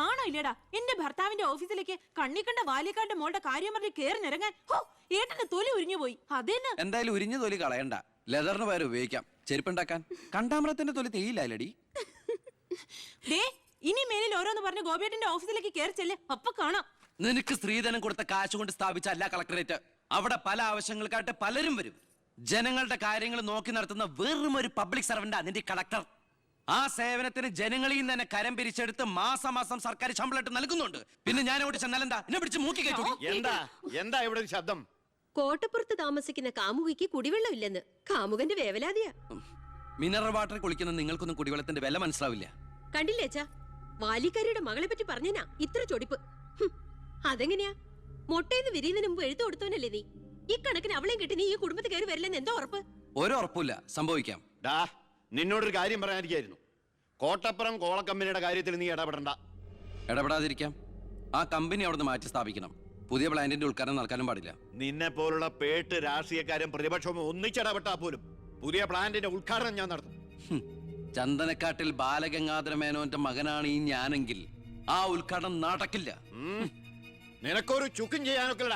നാണോ ഇല്ലടാ എന്റെ ഭർത്താവിന്റെ ഓഫീസിലേക്ക് കണ്ണിക്കണ്ട വാലിക്കാന്റെ മോളുടെ കാര്യം പറഞ്ഞ് കേറി നിറങ്ങാൻ. ഏട്ടന്റെ തൊലി ഉരിഞ്ഞു പോയി. അതേന്ന് എന്തായാലും ഉരിഞ്ഞ തൊലി കളയണ്ട, ലെതറിന് പകരം ഉപയോഗിക്കാം. ചെരുപ്പുണ്ടാക്കാൻ കണ്ടാമൃത്തിന്റെ തൊലി തേയില്ലടി. ഇനി മേലിൽ ഓരോന്ന് പറഞ്ഞ് ഗോപിയേട്ടന്റെ ഓഫീസിലേക്ക് കയറി ചെല്ലേ, അപ്പൊ കാണാം. നിനക്ക് സ്ത്രീധനം കൊടുത്ത കാശ് കൊണ്ട് സ്ഥാപിച്ച അല്ല കളക്ടറേറ്റ്. അവിടെ പല ആവശ്യങ്ങൾക്കായിട്ട് പലരും വരും. ജനങ്ങളുടെ കാര്യങ്ങൾ നോക്കി നടത്തുന്ന വെറും ഒരു പബ്ലിക് സർവന്റാ നിന്റെ കളക്ടർ. ആ സേവനത്തിന് ജനങ്ങളിൽ നിന്ന് തന്നെ കരം പിരിച്ചെടുത്ത് മാസം മാസം സർക്കാർ ശമ്പളം നൽകുന്നുണ്ട്. പിന്നെ ഞാൻ അവിടെ ചെന്നാലെന്താ എന്നെ പിടിച്ച് മൂക്കി കയറ്റി? എന്താ ഇവിടെ ഒരു ശബ്ദം? കോട്ടപ്പുറത്ത് താമസിക്കുന്ന കാമുകിക്ക് കുടിവെള്ളം ഇല്ലെന്ന് കാമുകന്റെ വേവലാതിയാ. മിനറൽ വാട്ടർ കുളിക്കുന്ന നിങ്ങൾക്കൊന്നും കുടിവെള്ളത്തിന്റെ വില മനസ്സിലാവില്ല. കണ്ടില്ലേച്ചാ, വാലിക്കാരിയുടെ മകളെ പറ്റി പറഞ്ഞനാ ഇത്ര ചൊടിപ്പ്. അതെങ്ങനെയാ? മൊട്ടേന്ന് വിരിയുന്നതിന് മുമ്പ് എഴുത്തു കൊടുത്തവനല്ലേ നീ? ഈ കണക്കിന് അവളെയും കിട്ടി നീ ഈ കുടുംബത്തിൽ കയറി വരില്ലെന്ന് എന്തോ ഉറപ്പ്? ഒരു ഉറപ്പില്ല, സംഭവിക്കാം. നിന്നോടൊരു കാര്യം പറയാനിരിക്കായിരുന്നു. കോട്ടപ്പുറം കോള കമ്പനിയുടെ കാര്യത്തിൽ നീ ഇടപെടണ്ട. ഇടപെടാതിരിക്കാം. ആ കമ്പനി അവിടുന്ന് മാറ്റി സ്ഥാപിക്കണം. പുതിയ പ്ലാന്റിന്റെ ഉദ്ഘാടനം നടക്കാനും പാടില്ല. നിന്നെ പോലുള്ള പേട്ട് രാഷ്ട്രീയക്കാരും പ്രതിപക്ഷവും ഒന്നിച്ചിടപെട്ടാ പോലും പുതിയ പ്ലാന്റിന്റെ ഉദ്ഘാടനം ഞാൻ നടത്തും. ചന്ദനക്കാട്ടിൽ ബാലഗംഗാധര മേനോന്റെ മകനാണ് ഈ ഞാനെങ്കിൽ ആ ഉദ്ഘാടനം നടക്കില്ല. നിനക്കൊരു ചുക്കും ചെയ്യാനൊക്കെ